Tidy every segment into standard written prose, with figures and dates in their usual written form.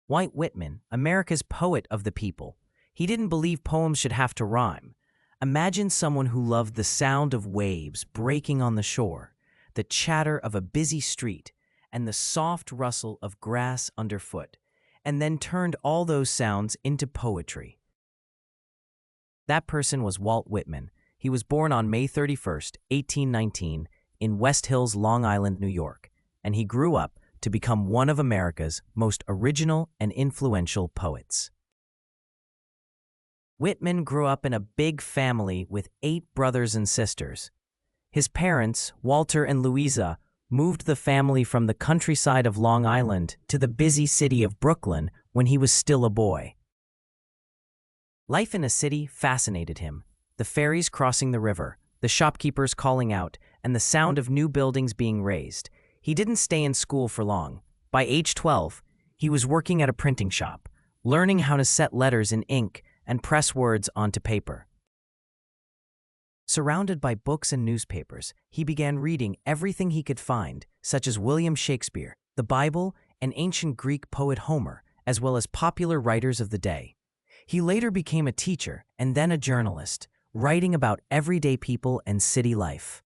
Walt Whitman, America's poet of the people. He didn't believe poems should have to rhyme. Imagine someone who loved the sound of waves breaking on the shore, the chatter of a busy street, and the soft rustle of grass underfoot, and then turned all those sounds into poetry. That person was Walt Whitman. He was born on May 31st, 1819, in West Hills, Long Island, New York, and he grew up to become one of America's most original and influential poets. Whitman grew up in a big family with 8 brothers and sisters. His parents, Walter and Louisa, moved the family from the countryside of Long Island to the busy city of Brooklyn when he was still a boy. Life in a city fascinated him. The ferries crossing the river, the shopkeepers calling out, and the sound of new buildings being raised. He didn't stay in school for long. By age 12, he was working at a printing shop, learning how to set letters in ink and press words onto paper. Surrounded by books and newspapers, he began reading everything he could find, such as William Shakespeare, the Bible, and ancient Greek poet Homer, as well as popular writers of the day. He later became a teacher and then a journalist, writing about everyday people and city life.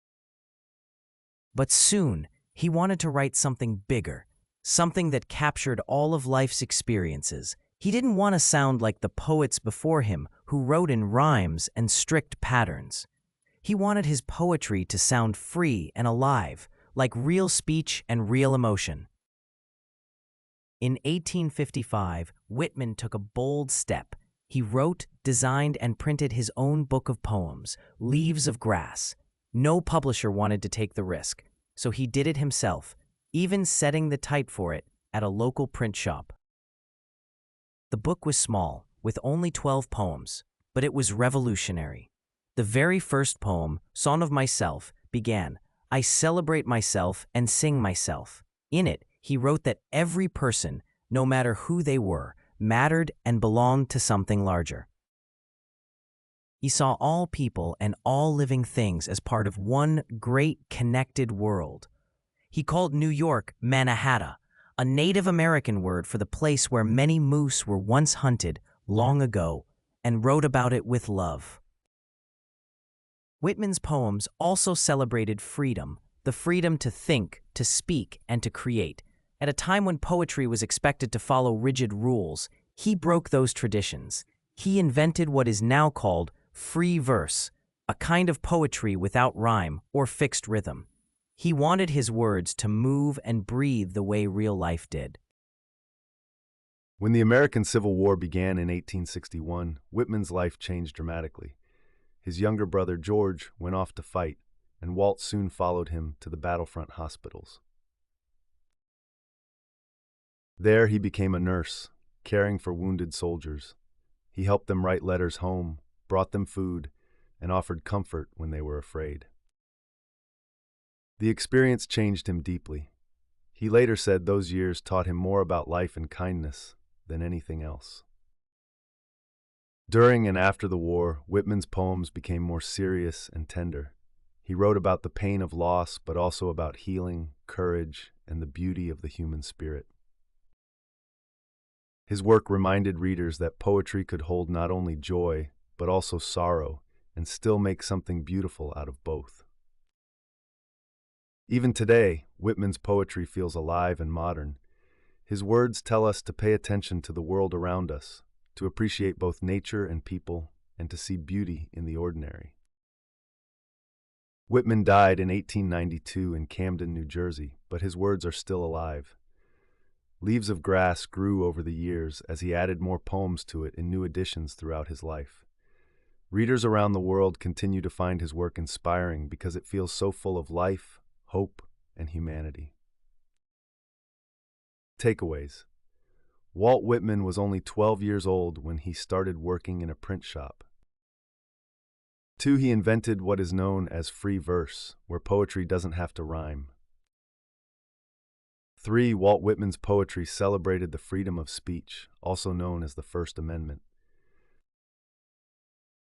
But soon, he wanted to write something bigger, something that captured all of life's experiences. He didn't want to sound like the poets before him who wrote in rhymes and strict patterns. He wanted his poetry to sound free and alive, like real speech and real emotion. In 1855, Whitman took a bold step. He wrote, designed, and printed his own book of poems, Leaves of Grass. No publisher wanted to take the risk, so he did it himself, even setting the type for it at a local print shop. The book was small, with only 12 poems, but it was revolutionary. The very first poem, Song of Myself, began, "I celebrate myself and sing myself." In it, he wrote that every person, no matter who they were, mattered and belonged to something larger. He saw all people and all living things as part of one great connected world. He called New York Mannahatta, a Native American word for the place where many moose were once hunted long ago, and wrote about it with love. Whitman's poems also celebrated freedom, the freedom to think, to speak, and to create. At a time when poetry was expected to follow rigid rules, he broke those traditions. He invented what is now called free verse, a kind of poetry without rhyme or fixed rhythm. He wanted his words to move and breathe the way real life did. When the American Civil War began in 1861, Whitman's life changed dramatically. His younger brother, George, went off to fight, and Walt soon followed him to the battlefront hospitals. There he became a nurse, caring for wounded soldiers. He helped them write letters home, brought them food, and offered comfort when they were afraid. The experience changed him deeply. He later said those years taught him more about life and kindness than anything else. During and after the war, Whitman's poems became more serious and tender. He wrote about the pain of loss, but also about healing, courage, and the beauty of the human spirit. His work reminded readers that poetry could hold not only joy, but also sorrow, and still make something beautiful out of both. Even today, Whitman's poetry feels alive and modern. His words tell us to pay attention to the world around us, to appreciate both nature and people, and to see beauty in the ordinary. Whitman died in 1892 in Camden, New Jersey, but his words are still alive. Leaves of Grass grew over the years as he added more poems to it in new editions throughout his life. Readers around the world continue to find his work inspiring because it feels so full of life, hope, and humanity. Takeaways. Walt Whitman was only 12 years old when he started working in a print shop. 2. He invented what is known as free verse, where poetry doesn't have to rhyme. 3. Walt Whitman's poetry celebrated the freedom of speech, also known as the First Amendment.